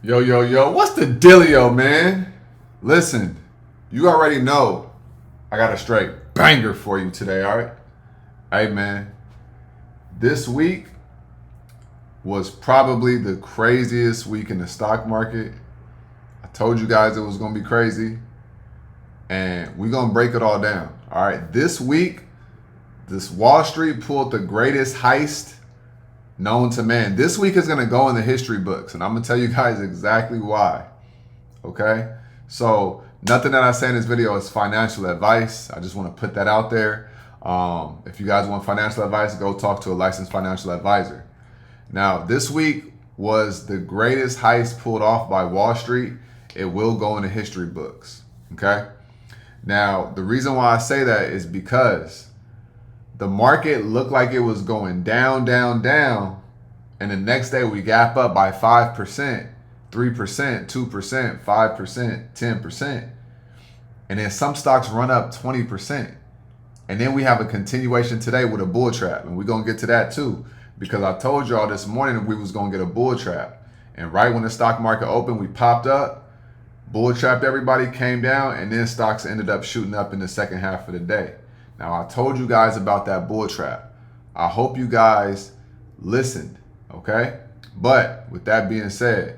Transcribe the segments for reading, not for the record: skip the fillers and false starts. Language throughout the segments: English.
Yo, yo, yo, what's the dealio, man? Listen, you already know I got a straight banger for you today, all right? Hey, man, this week was probably the craziest week in the stock market. I told you guys it was going to be crazy, and we're going to break it all down, all right? This week, this Wall Street pulled the greatest heist known to man. This week is going to go in the history books, and I'm going to tell you guys exactly why. Okay? So, nothing that I say in this video is financial advice. I just want to put that out there. If you guys want financial advice, go talk to a licensed financial advisor. Now, this week was the greatest heist pulled off by Wall Street. It will go in the history books. Okay? Now, the reason why I say that is because the market looked like it was going down, down, down. And the next day we gap up by 5%, 3%, 2%, 5%, 10%. And then some stocks run up 20%. And then we have a continuation today with a bull trap. And we're going to get to that too. Because I told y'all this morning we was going to get a bull trap. And right when the stock market opened, we popped up, bull trapped everybody, came down, and then stocks ended up shooting up in the second half of the day. Now, I told you guys about that bull trap. I hope you guys listened, okay? But with that being said,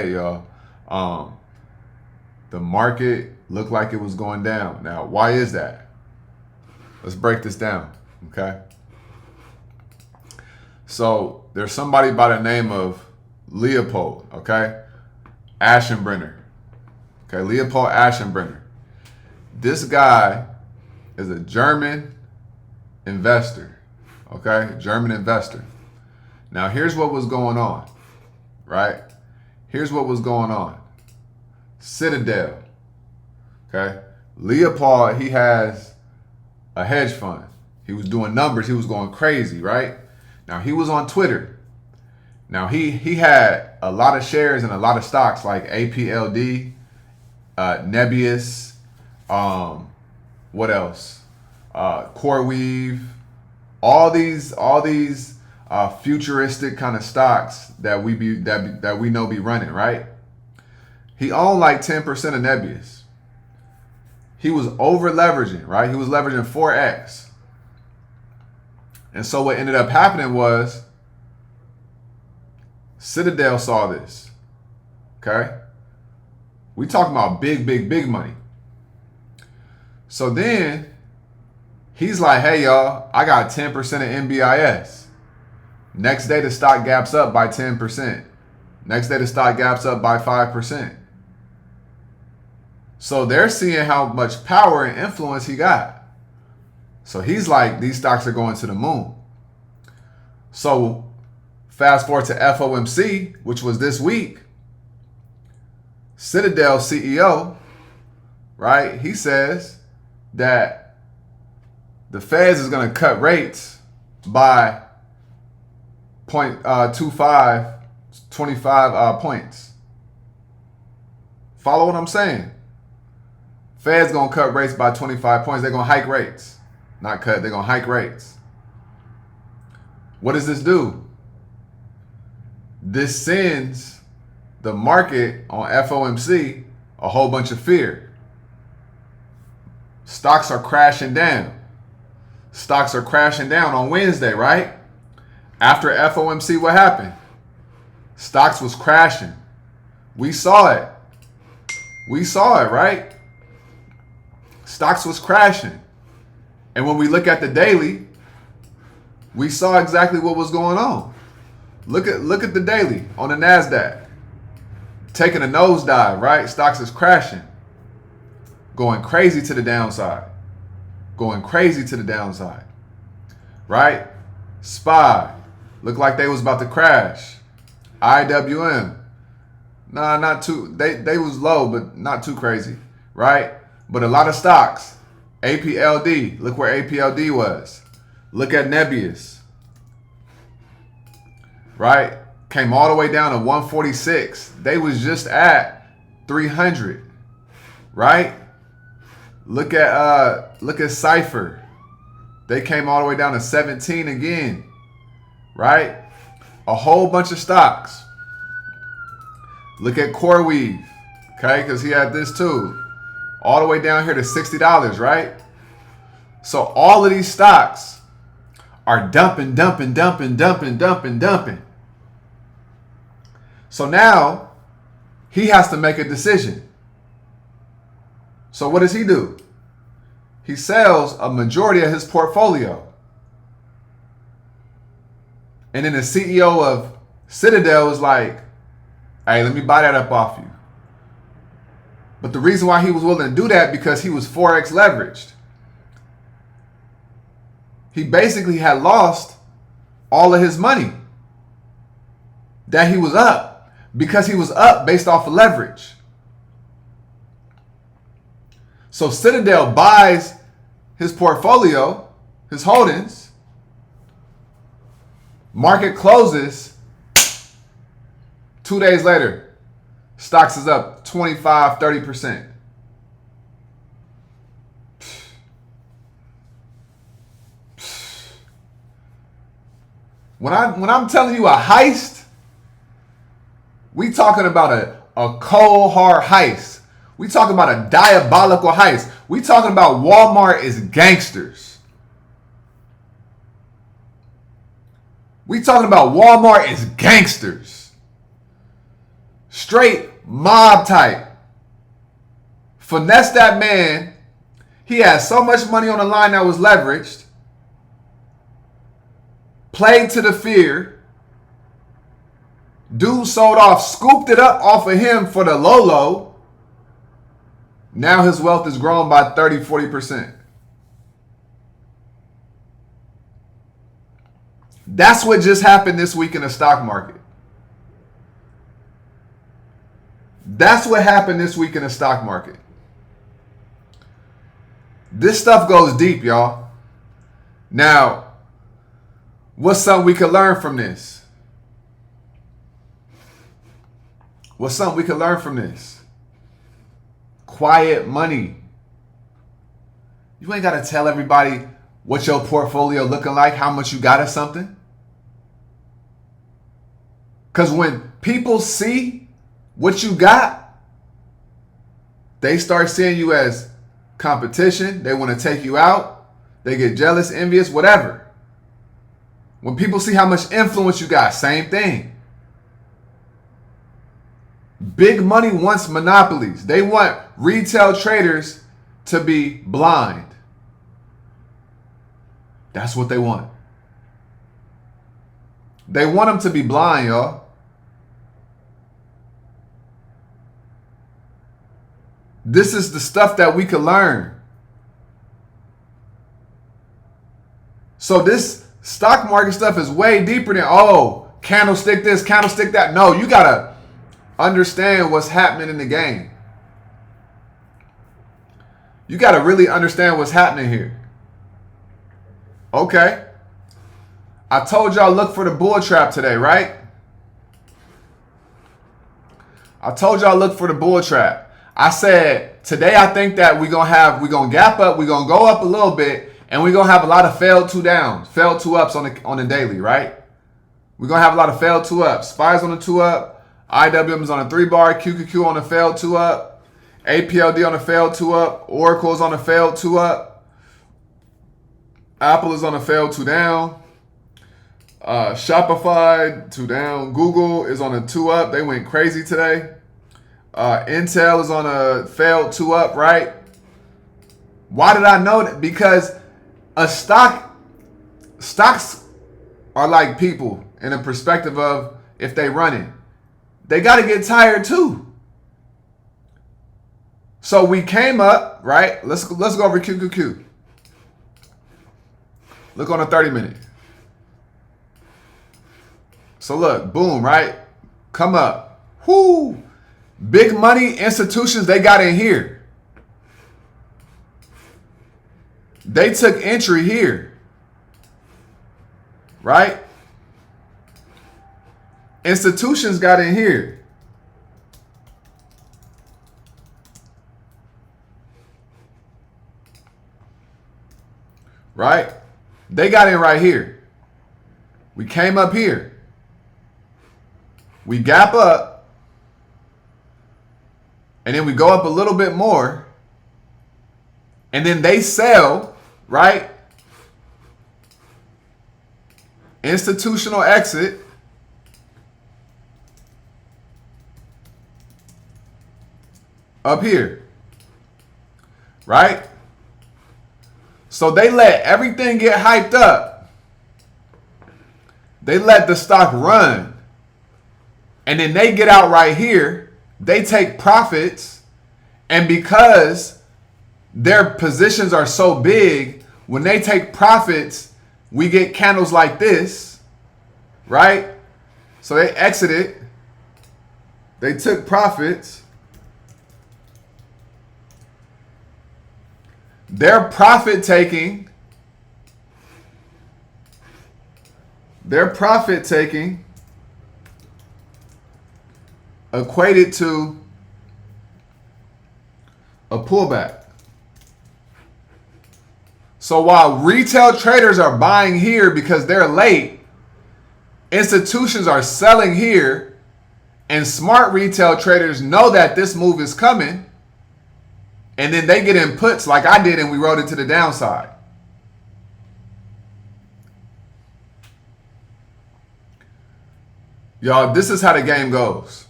y'all, the market looked like it was going down. Now, why is that? Let's break this down, okay? So there's somebody by the name of Leopold, okay? Aschenbrenner, okay? Leopold Aschenbrenner. This guy is a German investor, okay? German investor. Now, here's what was going on, right? Here's what was going on. Citadel, okay? Leopold, he has a hedge fund. He was doing numbers. He was going crazy, right? Now, he was on Twitter. Now, he had a lot of shares in a lot of stocks like APLD, Nebius, what else? CoreWeave, all these futuristic kind of stocks that we know be running, right? He owned like 10% of Nebius. He was over leveraging, right? He was leveraging 4x. And so what ended up happening was Citadel saw this. Okay? We talking about big money. So then he's like, hey, y'all, I got 10% of NBIS. Next day, the stock gaps up by 10%. Next day, the stock gaps up by 5%. So they're seeing how much power and influence he got. So he's like, these stocks are going to the moon. So fast forward to FOMC, which was this week. Citadel CEO, right, he says that the Feds is going to cut rates by 25 points. Follow what I'm saying? Feds going to cut rates by 25 points. They're going to hike rates. Not cut, they're going to hike rates. What does this do? This sends the market on FOMC a whole bunch of fear. Stocks are crashing down. Stocks are crashing down on Wednesday, right? After FOMC, what happened? Stocks was crashing. We saw it. We saw it, right? Stocks was crashing. And when we look at the daily, we saw exactly what was going on. Look at the daily on the NASDAQ. Taking a nosedive, right? Stocks is crashing. Going crazy to the downside. Going crazy to the downside. Right? SPY. Looked like they was about to crash. IWM. Nah, not too. They was low, but not too crazy. Right? But a lot of stocks. APLD. Look where APLD was. Look at Nebius. Right? Came all the way down to 146. They was just at 300. Right? Look at Cypher. They came all the way down to 17 again. Right? A whole bunch of stocks. Look at CoreWeave, okay? Because he had this too. All the way down here to $60, right? So all of these stocks are dumping. So now he has to make a decision. So what does he do? He sells a majority of his portfolio. And then the CEO of Citadel is like, hey, let me buy that up off you. But the reason why he was willing to do that, because he was Forex leveraged. He basically had lost all of his money that he was up, because he was up based off of leverage. So Citadel buys his portfolio, his holdings. Market closes. 2 days later, stocks is up 25-30%. When I'm telling you a heist, we talking about a cold hard heist. We talking about a diabolical heist. We talking about Walmart is gangsters. We talking about Walmart is gangsters. Straight mob type. Finesse that man. He had so much money on the line that was leveraged. Played to the fear. Dude sold off, scooped it up off of him for the low. Now his wealth has grown by 30-40%. That's what just happened this week in the stock market. That's what happened this week in the stock market. This stuff goes deep, y'all. Now, what's something we could learn from this? What's something we could learn from this? Quiet money. You ain't got to tell everybody what your portfolio looking like, how much you got of something. Because when people see what you got, they start seeing you as competition. They want to take you out. They get jealous, envious, whatever. When people see how much influence you got, same thing. Big money wants monopolies. They want retail traders to be blind. That's what they want. They want them to be blind, y'all. This is the stuff that we can learn. So this stock market stuff is way deeper than, oh, candlestick this, candlestick that. No, you got to understand what's happening in the game. You got to really understand what's happening here. Okay. I told y'all look for the bull trap today, right? I told y'all look for the bull trap. I said today I think that we're gonna gap up, we're gonna go up a little bit, and we're gonna have a lot of failed two downs, failed two ups on the daily, right? We're gonna have a lot of failed two ups. SPY's on the two up. IWM is on a 3-bar, QQQ on a failed 2-up, APLD on a failed 2-up, Oracle is on a failed 2-up, Apple is on a failed 2-down, Shopify 2-down, Google is on a 2-up. They went crazy today. Intel is on a failed 2-up, right? Why did I know that? Because stocks are like people in a perspective of if they run it. They got to get tired too. So we came up, right? Let's go over QQQ. Look on a 30-minute. So look, boom, right? Come up. Whoo! Big money institutions, they got in here. They took entry here. Right? Institutions got in here. Right? They got in right here. We came up here. We gap up. And then we go up a little bit more. And then they sell, right? Institutional exit. Up here. Right? So they let everything get hyped up. They let the stock run. And then they get out right here. They take profits. And because their positions are so big, when they take profits, we get candles like this. Right? So they exited. They took profits. Their profit taking equated to a pullback. So while retail traders are buying here because they're late, institutions are selling here, and smart retail traders know that this move is coming. And then they get in puts like I did, and we rode it to the downside. Y'all, this is how the game goes.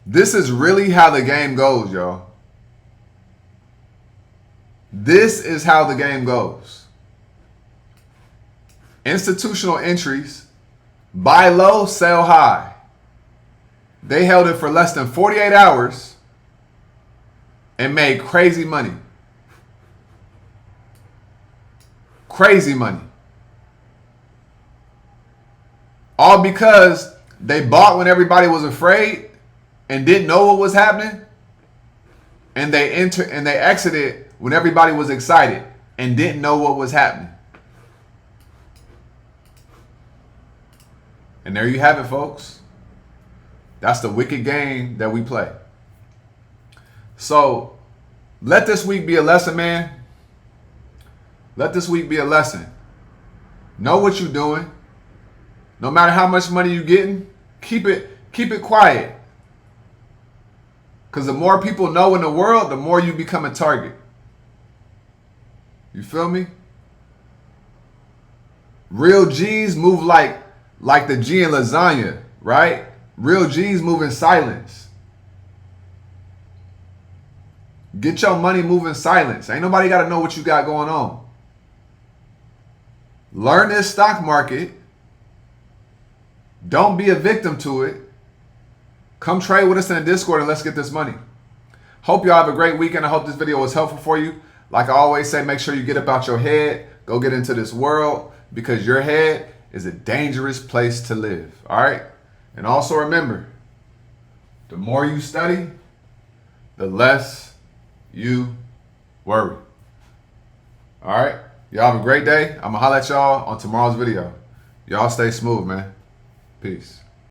This is really how the game goes, y'all. This is how the game goes. Institutional entries, buy low, sell high. They held it for less than 48 hours and made crazy money. Crazy money. All because they bought when everybody was afraid and didn't know what was happening. And they exited when everybody was excited and didn't know what was happening. And there you have it, folks. That's the wicked game that we play. So let this week be a lesson, man. Let this week be a lesson. Know what you're doing. No matter how much money you're getting, keep it quiet. Because the more people know in the world, the more you become a target. You feel me? Real G's move like the G in lasagna, right? Real G's move in silence. Get your money moving in silence. Ain't nobody got to know what you got going on. Learn this stock market. Don't be a victim to it. Come trade with us in the Discord and let's get this money. Hope y'all have a great weekend. I hope this video was helpful for you. Like I always say, make sure you get up out your head. Go get into this world because your head is a dangerous place to live. All right? And also remember, the more you study, the less you worry. All right? Y'all have a great day. I'm going to holler at y'all on tomorrow's video. Y'all stay smooth, man. Peace.